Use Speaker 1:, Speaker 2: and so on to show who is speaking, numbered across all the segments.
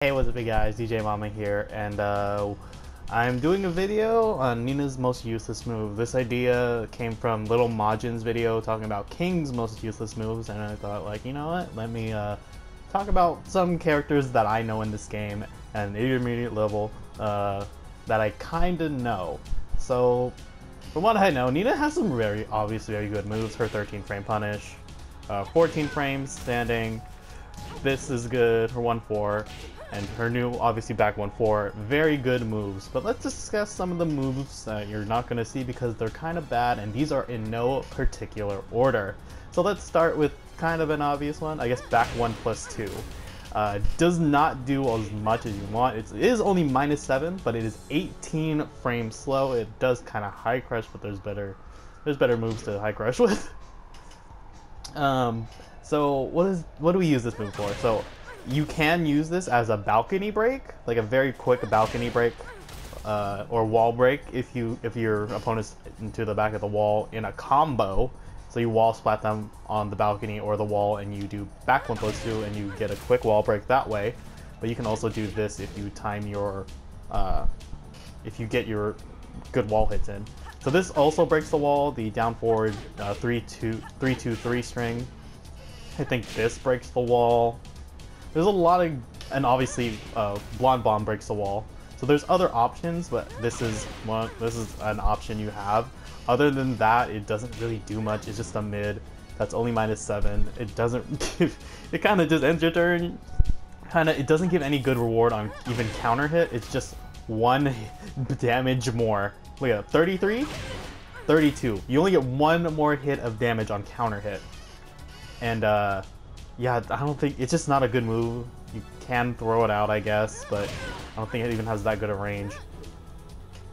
Speaker 1: Hey, what's up, you guys? DJMama here, and I'm doing a video on Nina's most useless move. This idea came from Little Majin's video talking about King's most useless moves, and I thought, like, you know what? Let me talk about some characters that I know in this game at an intermediate level that I kind of know. So, from what I know, Nina has some obviously very good moves. Her 13 frame punish, 14 frames standing. This is good. Her 1-4. And her new, obviously, back 1-4, very good moves. But let's discuss some of the moves that you're not going to see because they're kind of bad, and these are in no particular order. So let's start with kind of an obvious one, I guess back 1+2. Does not do as much as you want. It is only -7, but it is 18 frames slow. It does kind of high crush, but there's better moves to high crush with. So what do we use this move for? So you can use this as a balcony break, like a very quick balcony break, or wall break if your opponent's into the back of the wall in a combo. So you wall splat them on the balcony or the wall, and you do back 1+2, and you get a quick wall break that way. But you can also do this if you time your, if you get your good wall hits in. So this also breaks the wall. The down forward 3-2-3 string. I think this breaks the wall. There's a lot of, and obviously Blonde Bomb breaks the wall. So there's other options, but this is an option you have. Other than that, it doesn't really do much. It's just a mid that's only -7. It doesn't give, it kind of just ends your turn. It doesn't give any good reward on even counter hit. It's just 1 damage more. Look at 33, 32. You only get 1 more hit of damage on counter hit. And yeah, I don't think, it's just not a good move. You can throw it out, I guess, but I don't think it even has that good a range.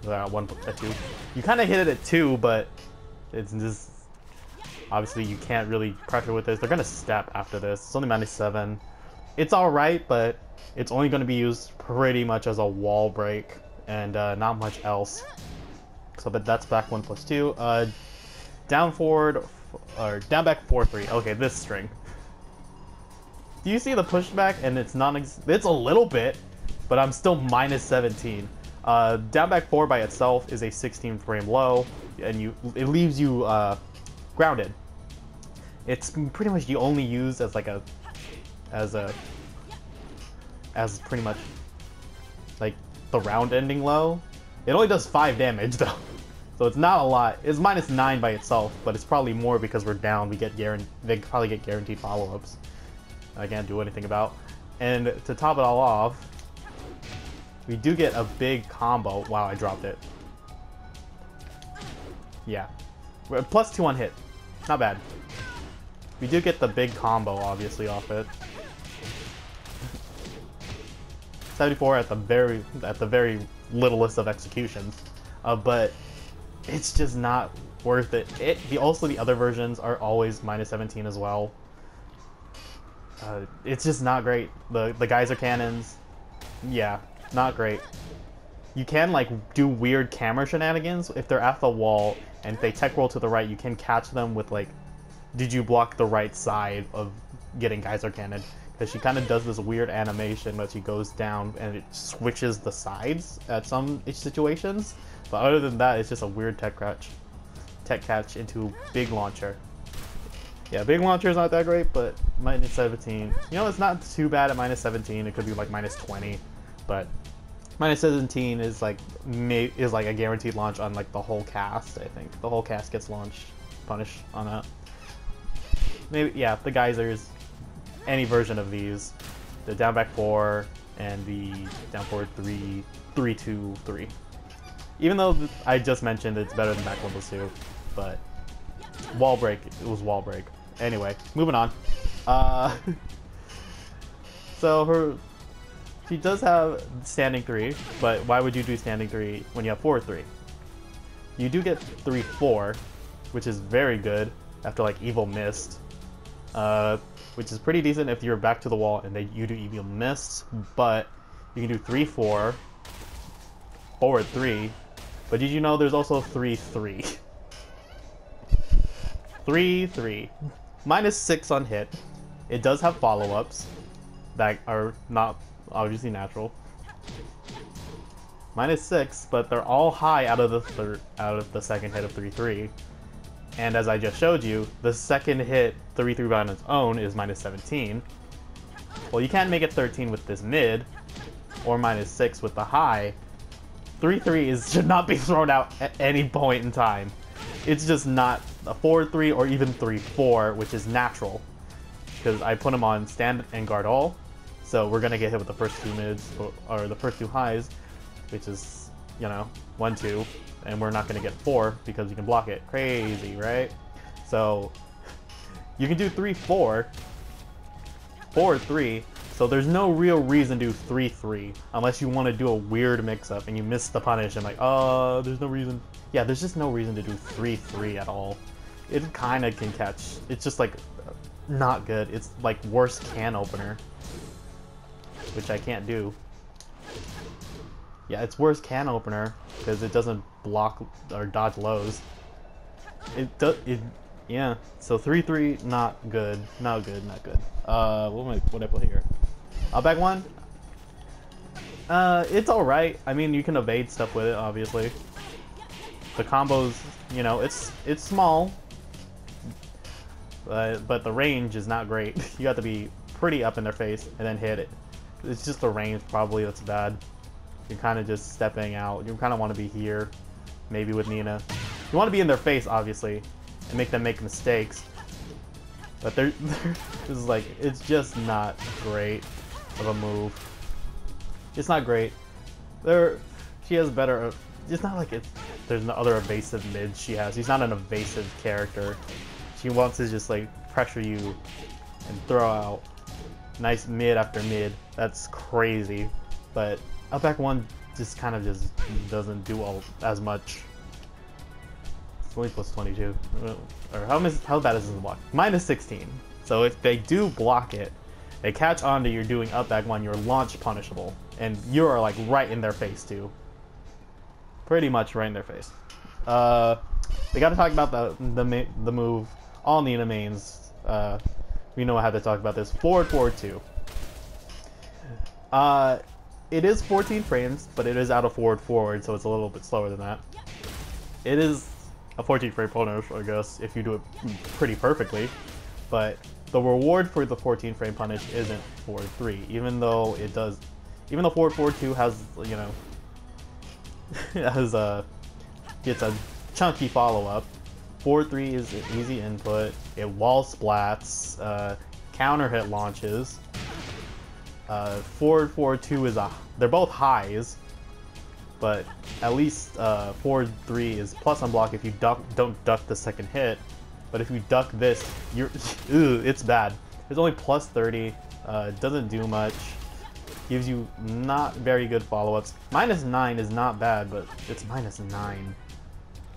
Speaker 1: 1 at 2. You kind of hit it at 2, but it's just, obviously you can't really pressure with this. They're gonna step after this. It's only -7. It's alright, but it's only going to be used pretty much as a wall break and not much else. So, but that's back 1+2. Down forward, or down back 4-3. Okay, this string. Do you see the pushback? And it's not, it's a little bit, but I'm still -17. Down back 4 by itself is a 16 frame low, and it leaves you grounded. It's pretty much you only use as like as pretty much like the round ending low. It only does 5 damage though, so it's not a lot. It's -9 by itself, but it's probably more because we're down. They probably get guaranteed follow-ups. I can't do anything about. And to top it all off, we do get a big combo. Wow, I dropped it. Yeah, we're +2 on hit. Not bad. We do get the big combo obviously off it. 74 at the very littlest of executions, but it's just not worth it. Also the other versions are always -17 as well. It's just not great. The geyser cannons, yeah, not great. You can like do weird camera shenanigans if they're at the wall, and if they tech roll to the right, you can catch them with like, did you block the right side of getting geyser cannon? Because she kind of does this weird animation, but she goes down and it switches the sides at some situations. But other than that, it's just a weird tech catch into big launcher. Yeah, big launcher is not that great, but -17. You know, it's not too bad at -17. It could be like -20, but -17 is like a guaranteed launch on like the whole cast. I think the whole cast gets punished on that. Maybe, yeah, the geysers. Any version of these, the down back 4 and the down forward 3-2-3. Even though I just mentioned it's better than back 1+2, but wall break, it was wall break. Anyway, moving on. So she does have standing 3, but why would you do standing 3 when you have 4-3? You do get 3-4, which is very good after like Evil Mist. Which is pretty decent if you're back to the wall and you do Evil Mist, but you can do 3-4, forward 3, but did you know there's also 3-3? 3-3. -6 on hit. It does have follow-ups that are not obviously natural. -6, but they're all high out of the second hit of 3-3. And as I just showed you, the second hit 3-3 on its own is -17. Well, you can't make it 13 with this mid, or -6 with the high. 3-3 should not be thrown out at any point in time. It's just not a 4-3 or even 3-4, which is natural. Because I put him on stand and guard all, so we're gonna get hit with the first two mids, or the first two highs, which is, you know, 1-2, and we're not gonna get 4 because you can block it. Crazy, right? So you can do 3-4, 4-3, so there's no real reason to do 3-3 unless you want to do a weird mix-up and you miss the punish and like, oh, there's no reason. Yeah, there's just no reason to do 3-3 at all. It kind of can catch. It's just like not good. It's like worst can opener, which I can't do. Yeah, it's worst can opener because it doesn't block or dodge lows. Yeah. So 3-3, not good, not good, not good. What I put here? Up back one. It's all right. I mean, you can evade stuff with it, obviously. The combos, you know, it's small, but the range is not great. You have to be pretty up in their face and then hit it. It's just the range probably that's bad. You're kind of just stepping out. You kind of want to be here, maybe with Nina. You want to be in their face, obviously, and make them make mistakes. But this is like, it's just not great of a move. It's not great. She has better. It's not like there's no other evasive mids she has. She's not an evasive character. She wants to just like pressure you and throw out nice mid after mid. That's crazy. But up back one just kind of just doesn't do as much. It's only plus 22. Or how bad is this block? -16. So if they do block it, they catch on to you're doing up back one, you're launch punishable. And you are like right in their face too. Pretty much right in their face. We gotta talk about the move. All Nina mains. We know I have to talk about this. Forward 4-2. It is 14 frames, but it is out of forward, so it's a little bit slower than that. It is a 14 frame punish, I guess, if you do it pretty perfectly. But the reward for the 14 frame punish isn't forward 3, even though it does. Even though forward 4-2 has, you know, gets a chunky follow up. Forward 3 is an easy input. It wall splats, counter hit launches. Forward 4-2 is they're both highs, but at least forward 3 is plus on block if you don't duck the second hit. But if you duck this, it's bad. It's only plus 30. It doesn't do much. Gives you not very good follow-ups. -9 is not bad, but it's -9.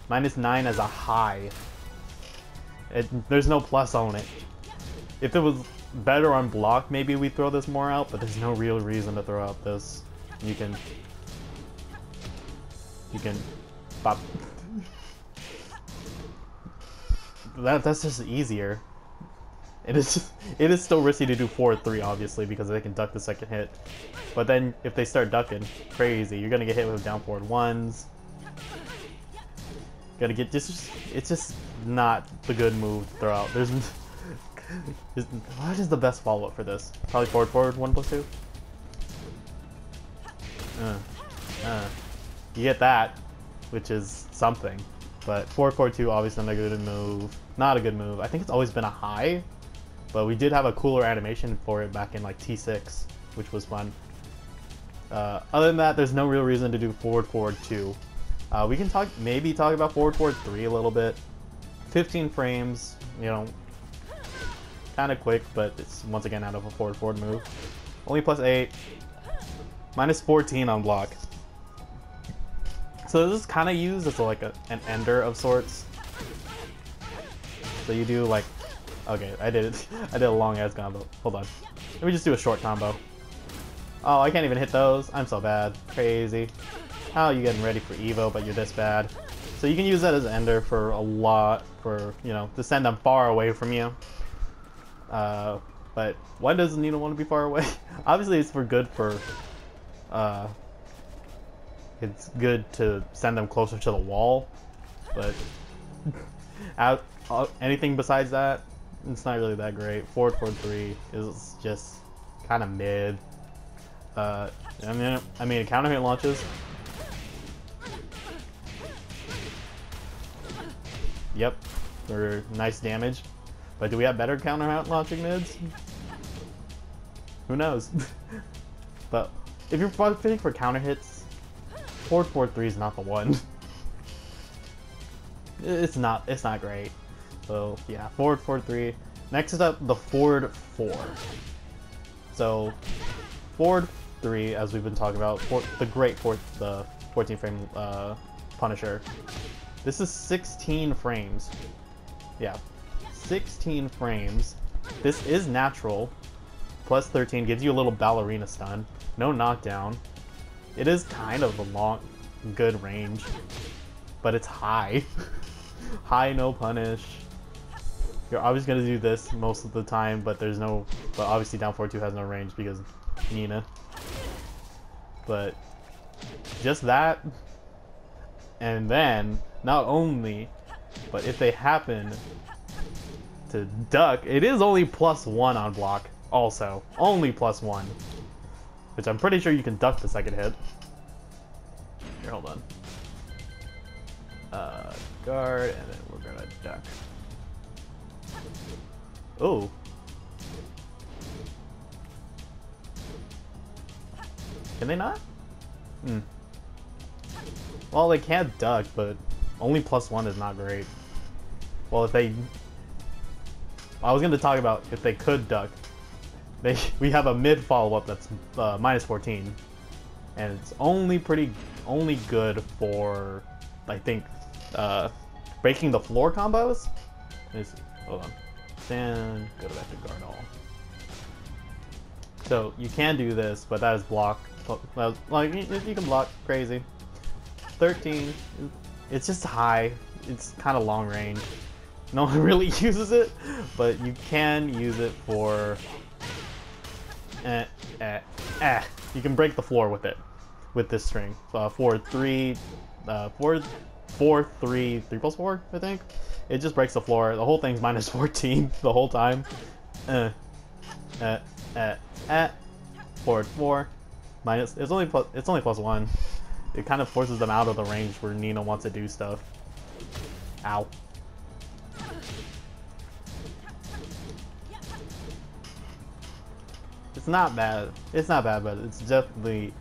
Speaker 1: -9 as a high. There's no plus on it. If it was better on block, maybe we throw this more out, but there's no real reason to throw out this. You can pop. That's just easier. It is still risky to do forward 3, obviously, because they can duck the second hit. But then if they start ducking, crazy, you're gonna get hit with down forward 1s. Gonna get it's just not the good move to throw out. What is the best follow-up for this? Probably forward 1+2. You get that, which is something. But forward 4-2 obviously not a good move. Not a good move. I think it's always been a high, but we did have a cooler animation for it back in like T6, which was fun. Other than that, there's no real reason to do forward 2. We can maybe talk about forward 3 a little bit. 15 frames, you know, kind of quick, but it's once again out of a forward move. Only plus 8, -14 on block. So this is kind of used as like an ender of sorts. So you do like, okay, I did a long ass combo. Hold on, let me just do a short combo. Oh, I can't even hit those. I'm so bad. Crazy. How are you getting ready for Evo, but you're this bad? So you can use that as an ender for a lot, for, you know, to send them far away from you. But But why does Nina want to be far away? Obviously, it's it's good to send them closer to the wall, but anything besides that, it's not really that great. Forward 3 is just kind of mid. I mean, counter hit launches. Yep, for nice damage. But do we have better counter hit launching mids? Who knows? But if you're fitting for counter hits, forward 3 is not the one. It's not great. So yeah, forward 3. Next is up the forward 4. So forward 3, as we've been talking about, the 14 frame Punisher. This is 16 frames. Yeah, 16 frames. This is natural. Plus 13 gives you a little ballerina stun. No knockdown. It is kind of a good range, but it's high. High, no punish. You're obviously gonna do this most of the time, but obviously down 4-2 has no range because Nina. But just that, and then not only, but if they happen to duck, it is only +1 on block. Also, only +1, which I'm pretty sure you can duck the second hit. Here, hold on. Guard, and then we're gonna duck. Oh. Can they not? Well, they can't duck, but only +1 is not great. Well, I was gonna talk about if they could duck. We have a mid follow-up that's -14, and it's only good for, I think, breaking the floor combos. Hold on, go back to guard all. So you can do this, but that is block. Like you can block crazy. 13, it's just high. It's kind of long range. No one really uses it, but you can use it for. You can break the floor with it, with this string. 4-3, 4-3, 3+4, I think. It just breaks the floor. The whole thing's -14 the whole time. Forward 4, minus. It's only +1. It kind of forces them out of the range where Nina wants to do stuff. Ow. It's not bad. It's not bad, but it's definitely.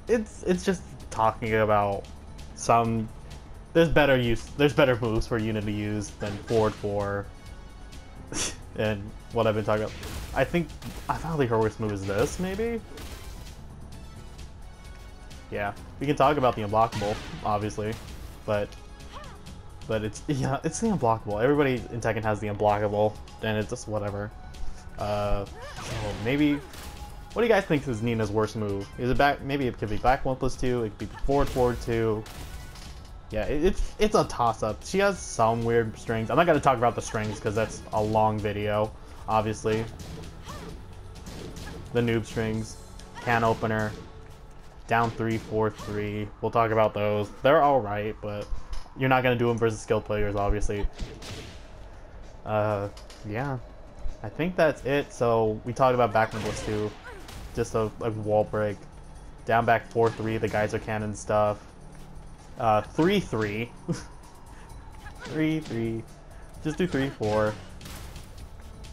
Speaker 1: It's just talking about some. There's better moves for Unit to use than forward 4. And what I've been talking about. I found her worst move is this, maybe? Yeah. We can talk about the unblockable, obviously. But it's the unblockable. Everybody in Tekken has the unblockable, and it's just whatever. So maybe. What do you guys think is Nina's worst move? Is it back? Maybe it could be back 1+2. It could be forward 2. Yeah, it's a toss-up. She has some weird strings. I'm not gonna talk about the strings because that's a long video, obviously. The noob strings, can opener, down 3, 4-3. We'll talk about those. They're all right, but you're not gonna do them versus skilled players, obviously. Yeah, I think that's it. So we talked about back 1+2, just a wall break. Down back 4-3. The geyser cannon stuff. 3-3. 3-3. Just do 3-4.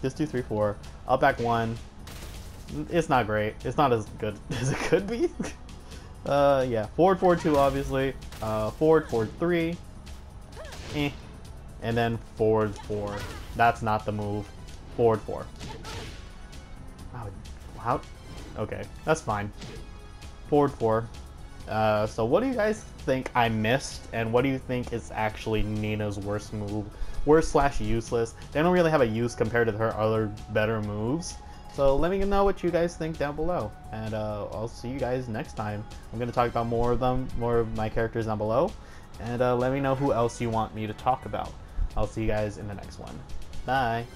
Speaker 1: Just do 3-4. Up back 1. It's not great. It's not as good as it could be. Yeah. Forward 4-2, obviously. Forward 4-3. And then forward 4. That's not the move. Forward 4. How? Okay, that's fine. Forward 4. So what do you guys think I missed, and what do you think is actually Nina's worst move? Worst/useless. They don't really have a use compared to her other better moves. So let me know what you guys think down below, and I'll see you guys next time. I'm gonna talk about more of my characters down below, and let me know who else you want me to talk about. I'll see you guys in the next one. Bye.